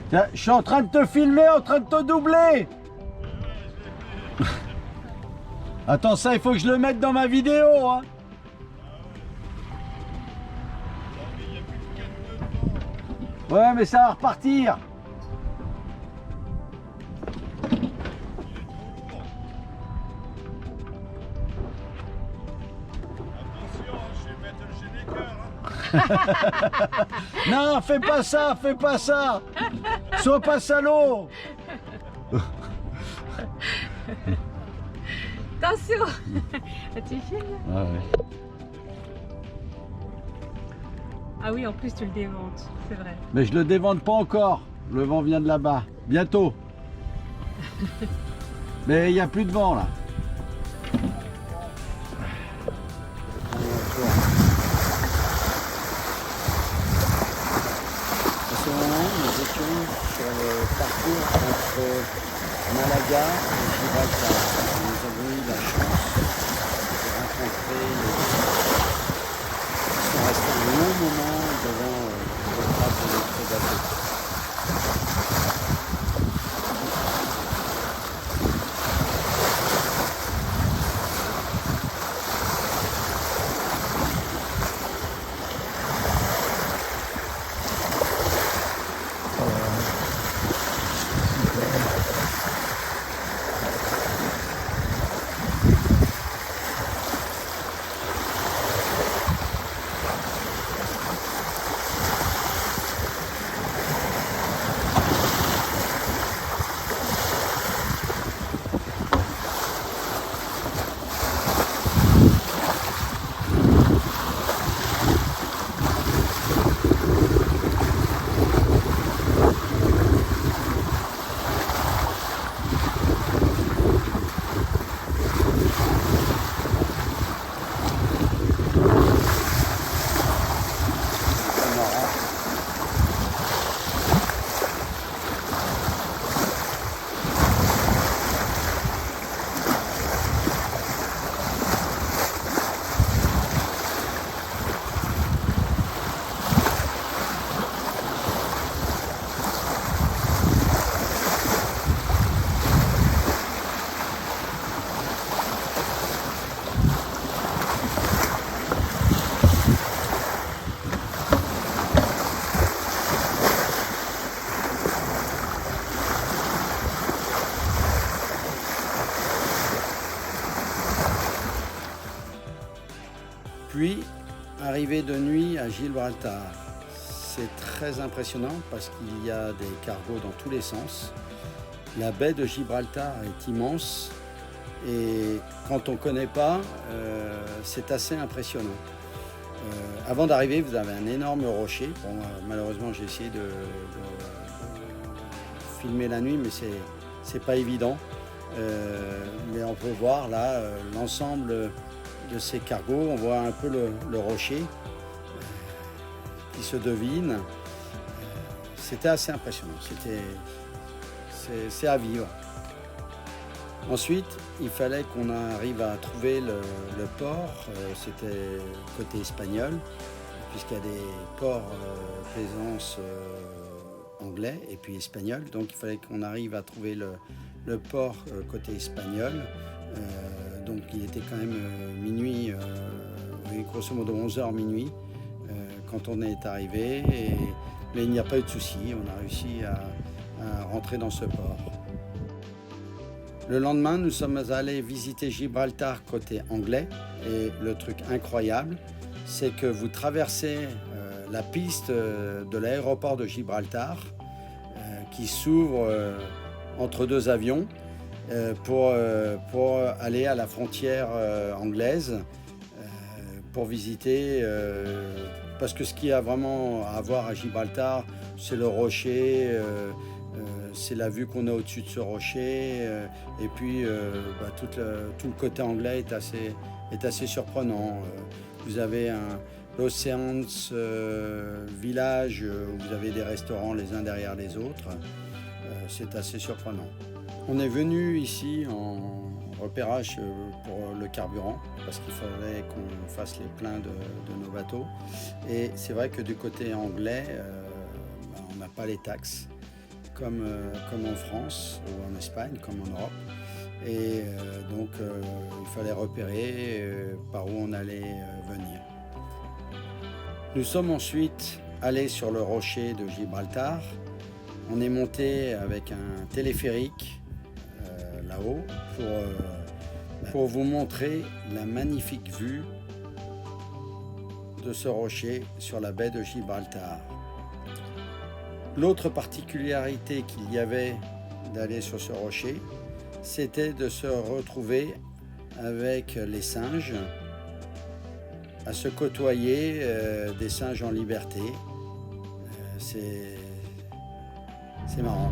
Tiens, je suis en train de te filmer, en train de te doubler. Attends, ça, il faut que je le mette dans ma vidéo, hein. Ouais, mais ça va repartir. Non, fais pas ça, fais pas ça. Sois pas salaud. Attention. Tu filmes? Ah, ouais. Ah oui, en plus tu le démontes, c'est vrai. Mais je le dévente pas encore. Le vent vient de là-bas. Bientôt. Mais il n'y a plus de vent là. À ce moment, nous étions sur le parcours entre Malaga et Gibraltar. Nous avons eu la chance de rencontrer qui sont restés un long moment devant le trappe de notre bateau. Puis, arrivée de nuit à Gibraltar. C'est très impressionnant parce qu'il y a des cargos dans tous les sens. La baie de Gibraltar est immense et quand on ne connaît pas, c'est assez impressionnant. Avant d'arriver, vous avez un énorme rocher. Bon, malheureusement, j'ai essayé de filmer la nuit, mais c'est pas évident. Mais on peut voir là l'ensemble de ces cargos. On voit un peu le rocher qui se devine. C'était assez impressionnant. C'est à vivre. Ensuite, il fallait qu'on arrive à trouver le port. C'était côté espagnol, puisqu'il y a des ports plaisance anglais et puis espagnol. Donc il fallait qu'on arrive à trouver le port côté espagnol. Donc il était quand même minuit, grosso modo 11h minuit quand on est arrivé. Mais il n'y a pas eu de souci, on a réussi à rentrer dans ce port. Le lendemain, nous sommes allés visiter Gibraltar côté anglais. Et le truc incroyable, c'est que vous traversez la piste de l'aéroport de Gibraltar qui s'ouvre entre deux avions pour aller à la frontière anglaise pour visiter. Parce que ce qu'il y a vraiment à voir à Gibraltar, c'est le rocher, c'est la vue qu'on a au-dessus de ce rocher, et puis tout le côté anglais est assez surprenant. Vous avez l'Oceans Village où vous avez des restaurants les uns derrière les autres. c'est assez surprenant. On est venu ici en repérage pour le carburant parce qu'il fallait qu'on fasse les pleins de nos bateaux. Et c'est vrai que du côté anglais, on n'a pas les taxes comme en France ou en Espagne, comme en Europe. Et donc il fallait repérer par où on allait venir. Nous sommes ensuite allés sur le rocher de Gibraltar. On est monté avec un téléphérique là-haut pour vous montrer la magnifique vue de ce rocher sur la baie de Gibraltar. L'autre particularité qu'il y avait d'aller sur ce rocher, c'était de se retrouver avec les singes, à se côtoyer des singes en liberté. C'est marrant.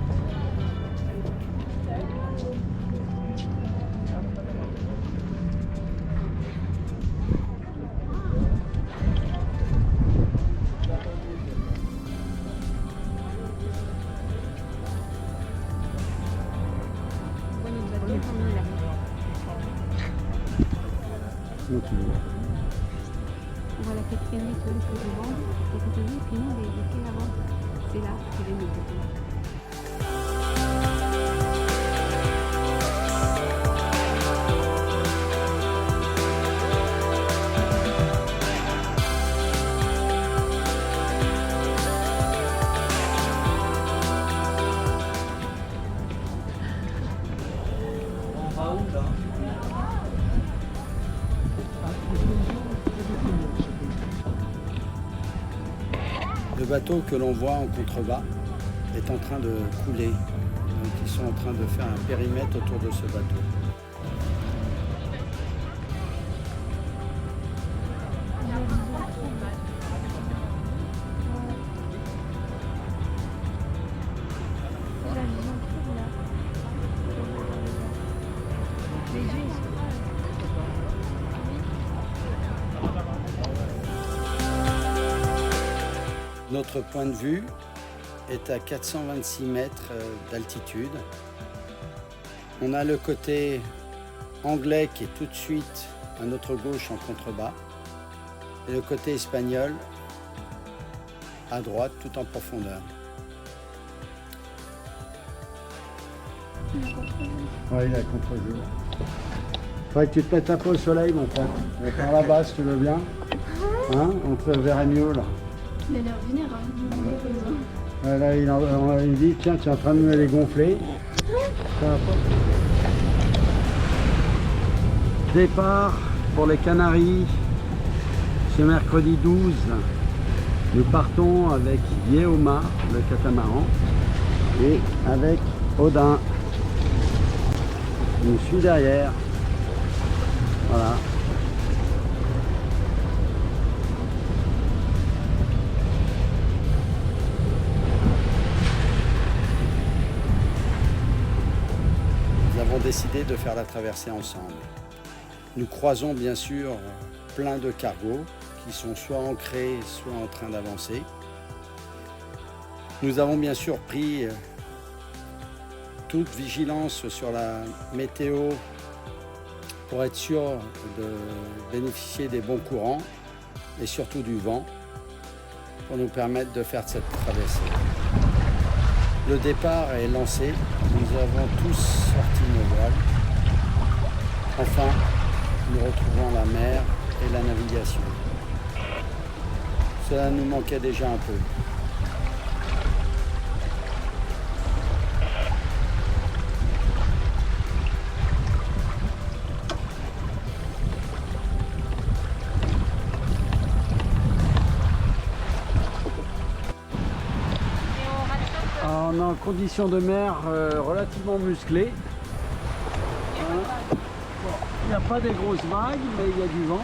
On voit la quatrième étoile sur le banc, et puis nous, les quais avant, c'est là qu'il est nous. Le bateau que l'on voit en contrebas est en train de couler. Donc ils sont en train de faire un périmètre autour de ce bateau. Notre point de vue est à 426 mètres d'altitude. On a le côté anglais qui est tout de suite à notre gauche en contrebas et le côté espagnol à droite tout en profondeur. Oui, il a contre-jour. Faudrait que tu te mettes un peu au soleil, mon frère. Par là-bas, si tu veux bien. Hein, on te verrait mieux là. Il a l'air vénère. Là, il me dit, tiens, tu es en train de me les gonfler. Ça va pas. Départ pour les Canaries, ce mercredi 12. Nous partons avec Yeoma, le catamaran, et avec Odin. Je suis derrière. Voilà. Nous avons décidé de faire la traversée ensemble. Nous croisons bien sûr plein de cargos qui sont soit ancrés, soit en train d'avancer. Nous avons bien sûr pris toute vigilance sur la météo pour être sûr de bénéficier des bons courants et surtout du vent pour nous permettre de faire cette traversée. Le départ est lancé, nous avons tous sorti nos voiles. Enfin, nous retrouvons la mer et la navigation. Cela nous manquait déjà un peu. On est en condition de mer relativement musclée. Il n'y a pas des grosses vagues, mais il y a du vent.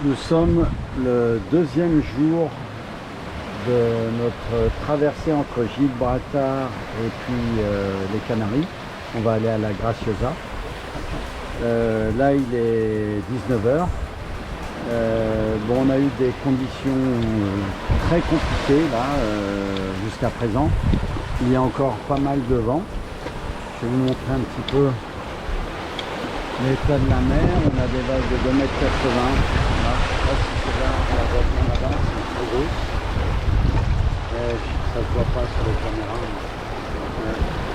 Nous sommes le deuxième jour de notre traversée entre Gibraltar et puis les Canaries. On va aller à la Graciosa. Là il est 19 h. Bon, on a eu des conditions très compliquées là jusqu'à présent. Il y a encore pas mal de vent. Je vais vous montrer un petit peu l'état de la mer. On a des vagues de 2,80 m. Là, je sais pas si c'est là, la voie bien là-bas, c'est trop gros. Ça ne se voit pas sur les caméras.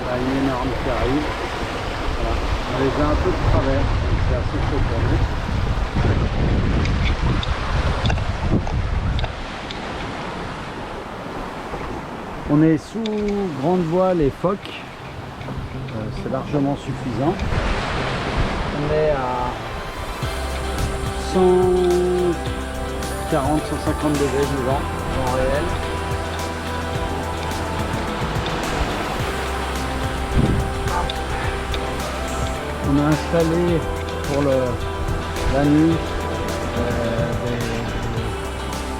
Là, une énorme qui arrive. Voilà. On les a un peu de travers, donc c'est assez chaud pour nous. On est sous grande voile et phoque, c'est largement suffisant. On est à 140-150 degrés du vent en réel. On a installé pour la nuit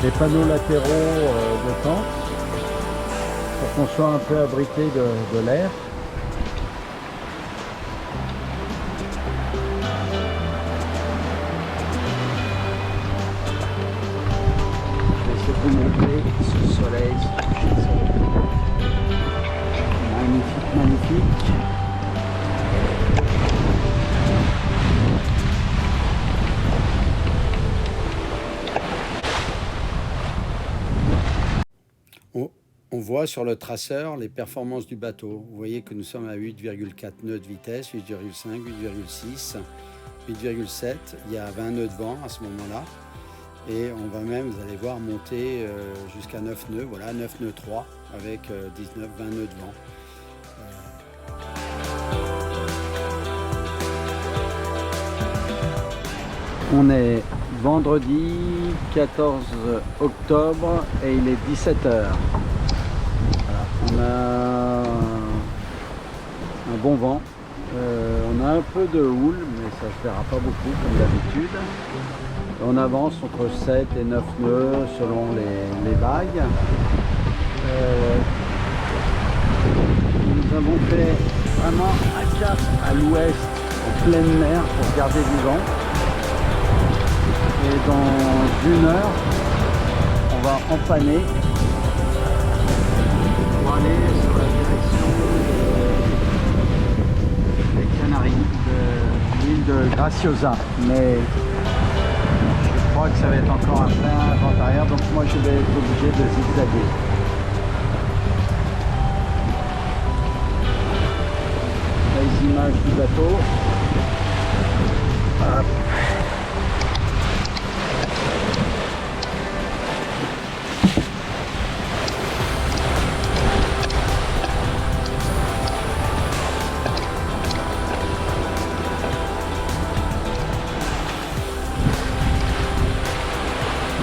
des panneaux latéraux de tente pour qu'on soit un peu abrité de l'air. Je vais essayer de vous montrer ce soleil. Magnifique, magnifique. On voit sur le traceur les performances du bateau. Vous voyez que nous sommes à 8,4 nœuds de vitesse, 8,5, 8,6, 8,7. Il y a 20 nœuds de vent à ce moment-là. Et on va même, vous allez voir, monter jusqu'à 9 nœuds. Voilà, 9 nœuds 3 avec 19, 20 nœuds de vent. On est vendredi 14 octobre et il est 17 h. On a un bon vent, on a un peu de houle, mais ça ne se verra pas beaucoup comme d'habitude. On avance entre 7 et 9 nœuds selon les vagues. Nous avons fait vraiment un cap à l'ouest, en pleine mer, pour garder du vent. Et dans 1 heure, on va empanner pour aller sur la direction des Canaries, de l'île de Graciosa. Mais je crois que ça va être encore un plein vent arrière, donc moi je vais être obligé de zigzaguer. Les images du bateau. Hop.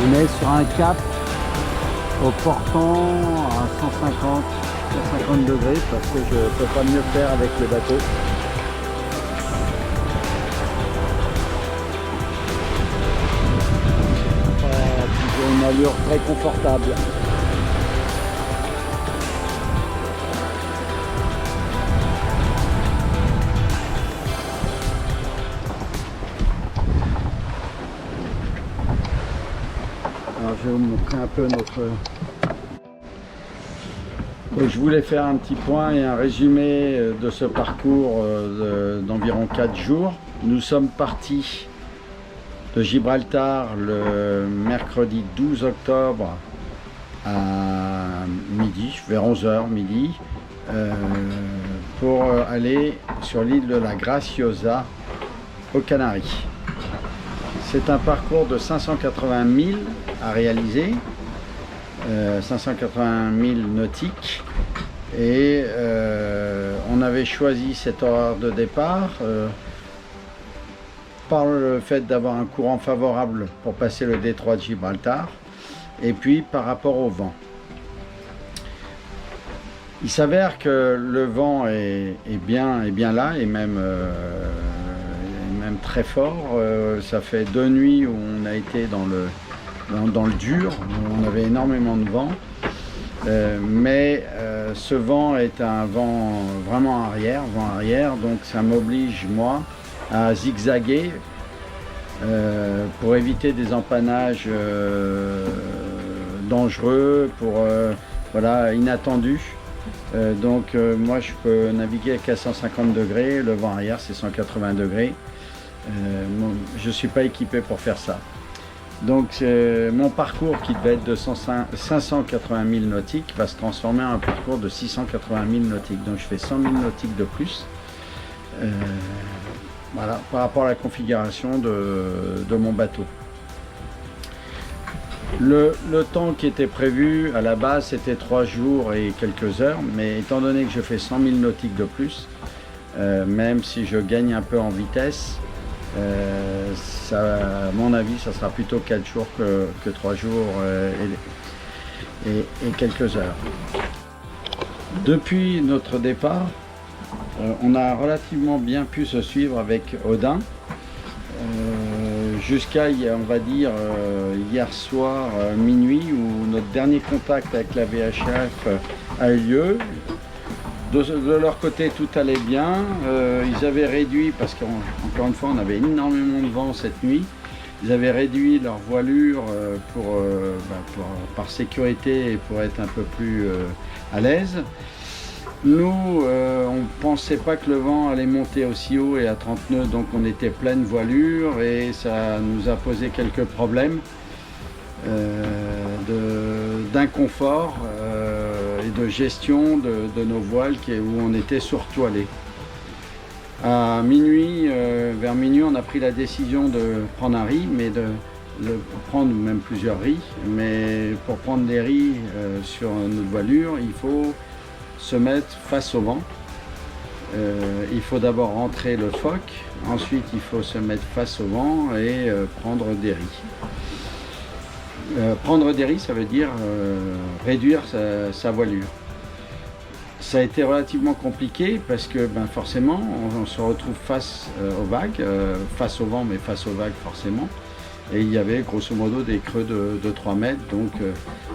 On est sur un cap au portant à 150 degrés parce que je ne peux pas mieux faire avec le bateau. J'ai une allure très confortable. Alors je vais vous montrer un peu notre... Donc, je voulais faire un petit point et un résumé de ce parcours d'environ 4 jours. Nous sommes partis de Gibraltar le mercredi 12 octobre à midi, vers 11 h midi, pour aller sur l'île de la Graciosa aux Canaries. C'est un parcours de 580 000 à réaliser, 580 000 nautiques, et on avait choisi cet horaire de départ par le fait d'avoir un courant favorable pour passer le détroit de Gibraltar, et puis par rapport au vent. Il s'avère que le vent est bien là, et même même très fort. Ça fait 2 nuits où on a été dans le dur, où on avait énormément de vent. Mais ce vent est un vent vraiment arrière, donc ça m'oblige moi à zigzaguer pour éviter des empannages dangereux, voilà, inattendus. Moi je peux naviguer qu'à 150 degrés, le vent arrière c'est 180 degrés. Je ne suis pas équipé pour faire ça. Donc mon parcours qui devait être de 580 000 nautiques va se transformer en un parcours de 680 000 nautiques. Donc je fais 100 000 nautiques de plus. Voilà, par rapport à la configuration de mon bateau. Le temps qui était prévu à la base c'était 3 jours et quelques heures, mais étant donné que je fais 100 000 nautiques de plus, même si je gagne un peu en vitesse, à mon avis ça sera plutôt 4 jours que 3 jours et quelques heures. Depuis notre départ, on a relativement bien pu se suivre avec Odin jusqu'à, on va dire, hier soir minuit où notre dernier contact avec la VHF a eu lieu. De leur côté tout allait bien, ils avaient réduit, parce qu'encore une fois on avait énormément de vent cette nuit, ils avaient réduit leur voilure par sécurité et pour être un peu plus à l'aise. Nous, on ne pensait pas que le vent allait monter aussi haut et à 30 nœuds, donc on était pleine voilure et ça nous a posé quelques problèmes d'inconfort et de gestion de nos voiles où on était surtoilés. À minuit, vers minuit, on a pris la décision de prendre un riz, mais de prendre même plusieurs riz. Mais pour prendre des riz sur notre voilure, il faut se mettre face au vent. Il faut d'abord rentrer le foc, ensuite il faut se mettre face au vent et prendre des riz. Prendre des riz, ça veut dire réduire sa voilure. Ça a été relativement compliqué parce que forcément on se retrouve face aux vagues, face au vent mais face aux vagues forcément. Et il y avait grosso modo des creux de 3 mètres, donc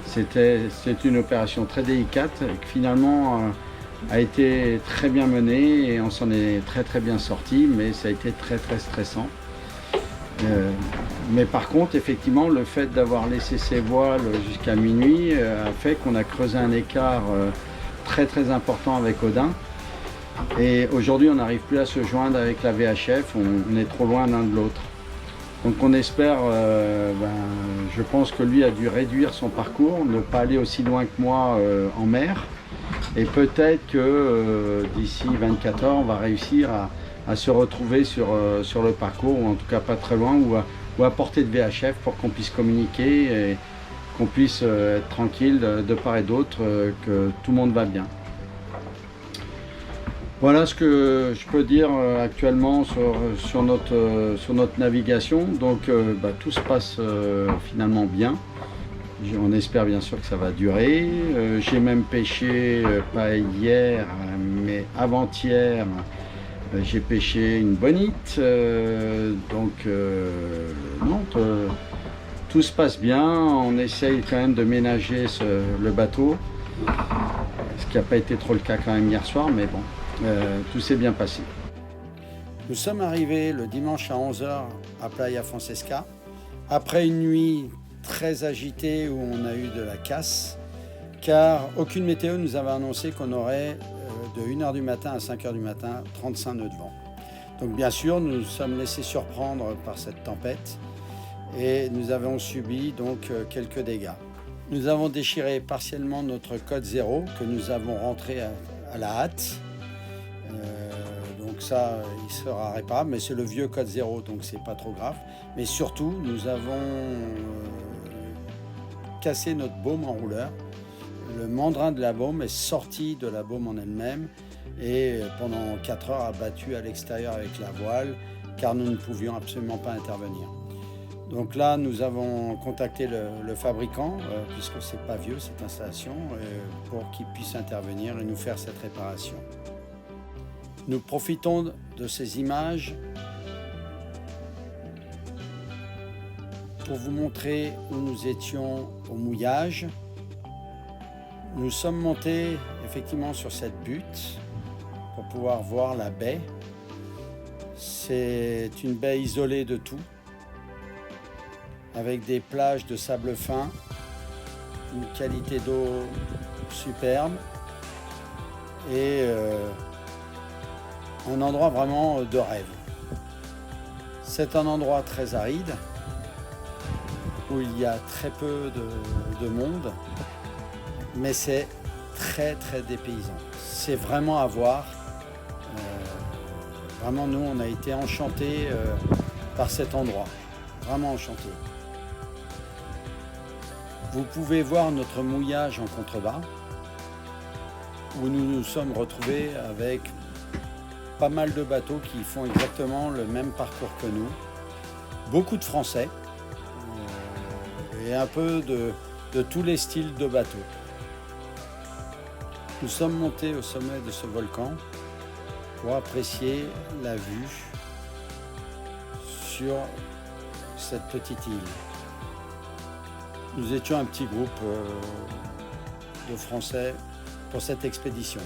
c'était une opération très délicate et qui finalement a été très bien menée et on s'en est très bien sorti, mais ça a été très stressant. Mais par contre, effectivement, le fait d'avoir laissé ses voiles jusqu'à minuit a fait qu'on a creusé un écart très important avec Odin. Et aujourd'hui, on n'arrive plus à se joindre avec la VHF, on est trop loin l'un de l'autre. Donc on espère, je pense que lui a dû réduire son parcours, ne pas aller aussi loin que moi en mer. Et peut-être que d'ici 24 heures, on va réussir à se retrouver sur le parcours, ou en tout cas pas très loin, ou à portée de VHF pour qu'on puisse communiquer et qu'on puisse être tranquille de part et d'autre, que tout le monde va bien. Voilà ce que je peux dire actuellement sur notre navigation. Donc tout se passe finalement bien. On espère bien sûr que ça va durer. J'ai même pêché, pas hier, mais avant-hier, j'ai pêché une bonite. Tout se passe bien. On essaye quand même de ménager le bateau. Ce qui n'a pas été trop le cas quand même hier soir, mais bon. Tout s'est bien passé. Nous sommes arrivés le dimanche à 11 h à Playa Francesca, après une nuit très agitée où on a eu de la casse, car aucune météo nous avait annoncé qu'on aurait de 1 h du matin à 5 h du matin 35 nœuds de vent. Donc bien sûr, nous nous sommes laissés surprendre par cette tempête et nous avons subi donc quelques dégâts. Nous avons déchiré partiellement notre code 0 que nous avons rentré à la hâte. Donc ça, il sera réparable, mais c'est le vieux code 0, donc c'est pas trop grave. Mais surtout, nous avons cassé notre baume enrouleur. Le mandrin de la baume est sorti de la baume en elle-même et pendant 4 heures a battu à l'extérieur avec la voile, car nous ne pouvions absolument pas intervenir. Donc là, nous avons contacté le fabricant, puisque c'est pas vieux cette installation, pour qu'il puisse intervenir et nous faire cette réparation. Nous profitons de ces images pour vous montrer où nous étions au mouillage. Nous sommes montés effectivement sur cette butte pour pouvoir voir la baie. C'est une baie isolée de tout, avec des plages de sable fin, une qualité d'eau superbe et un endroit vraiment de rêve. C'est un endroit très aride où il y a très peu de monde, mais c'est très dépaysant. C'est vraiment à voir. Vraiment, nous, on a été enchantés par cet endroit. Vraiment enchantés. Vous pouvez voir notre mouillage en contrebas, où nous nous sommes retrouvés avec pas mal de bateaux qui font exactement le même parcours que nous. Beaucoup de Français et un peu de tous les styles de bateaux. Nous sommes montés au sommet de ce volcan pour apprécier la vue sur cette petite île. Nous étions un petit groupe de Français pour cette expédition.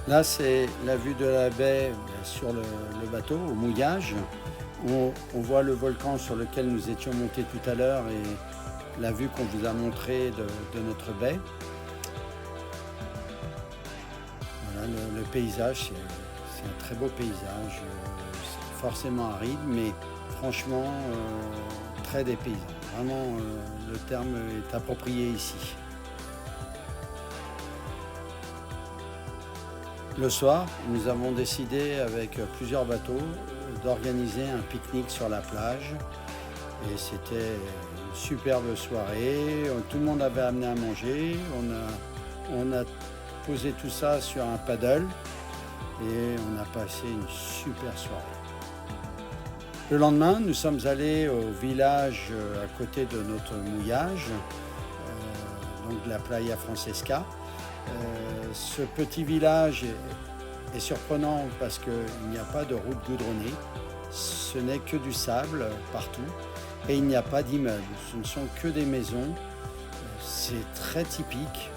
Là, c'est la vue de la baie sur le bateau, au mouillage, où on voit le volcan sur lequel nous étions montés tout à l'heure et la vue qu'on vous a montrée de notre baie. Voilà, le paysage, c'est un très beau paysage, c'est forcément aride, mais franchement très dépaysant. Vraiment, le terme est approprié ici. Le soir, nous avons décidé avec plusieurs bateaux d'organiser un pique-nique sur la plage. Et c'était une superbe soirée. Tout le monde avait amené à manger. On a posé tout ça sur un paddle et on a passé une super soirée. Le lendemain, nous sommes allés au village à côté de notre mouillage, donc de la Playa Francesca. Ce petit village est surprenant parce qu'il n'y a pas de route goudronnée, ce n'est que du sable partout et il n'y a pas d'immeubles, ce ne sont que des maisons. C'est très typique,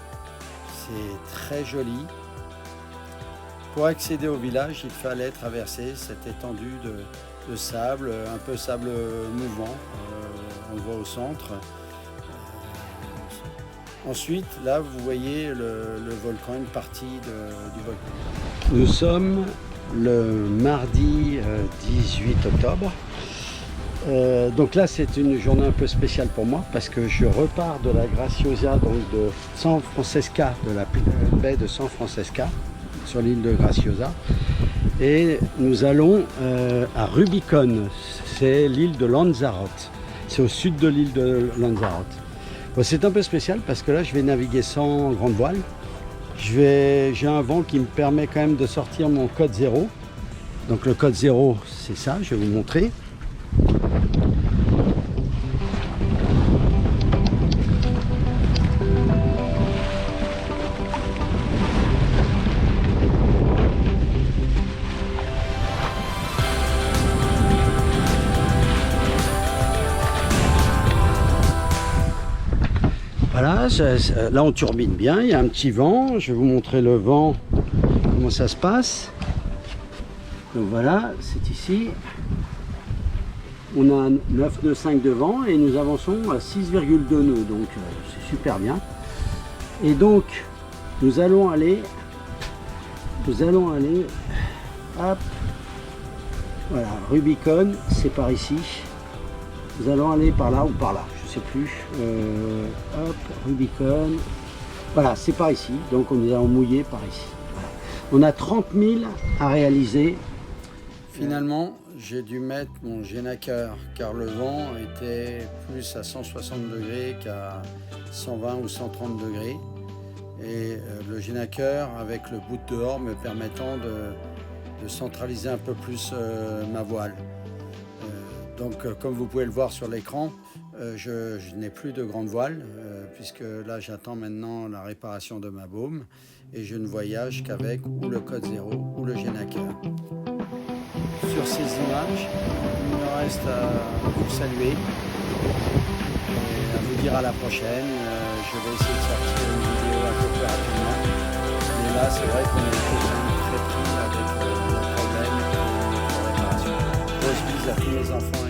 c'est très joli. Pour accéder au village, il fallait traverser cette étendue de sable, un peu sable mouvant, on le voit au centre. Ensuite, là, vous voyez le volcan, une partie du volcan. Nous sommes le mardi 18 octobre. Donc là, c'est une journée un peu spéciale pour moi parce que je repars de la Graciosa, donc de San Francesca, de la baie de San Francesca, sur l'île de Graciosa. Et nous allons à Rubicon, c'est l'île de Lanzarote. C'est au sud de l'île de Lanzarote. Bon, c'est un peu spécial parce que là je vais naviguer sans grande voile. J'ai un vent qui me permet quand même de sortir mon code 0. Donc le code 0 c'est ça, je vais vous montrer. Voilà, là on turbine bien, il y a un petit vent, je vais vous montrer le vent, comment ça se passe. Donc voilà, c'est ici, on a 9 nœuds 5 de vent et nous avançons à 6,2 nœuds, donc c'est super bien. Et donc nous allons aller, hop, voilà, Rubicon, c'est par ici, nous allons aller par là ou par là. Plus, hop, Rubicon, voilà, c'est par ici, donc nous allons mouiller par ici. Voilà. On a 30 000 à réaliser. Finalement, j'ai dû mettre mon génaqueur car le vent était plus à 160 degrés qu'à 120 ou 130 degrés. Et le génaqueur avec le bout de dehors me permettant de centraliser un peu plus ma voile. Donc comme vous pouvez le voir sur l'écran, je n'ai plus de grande voile puisque là j'attends maintenant la réparation de ma baume et je ne voyage qu'avec ou le code 0 ou le génaqueur. sur ces images. Il me reste à vous saluer et à vous dire à la prochaine. Je vais essayer de sortir une vidéo un peu plus rapidement. Mais là, c'est vrai qu'on est très pris avec le problème et les réparations. Grosse bise à tous mes enfants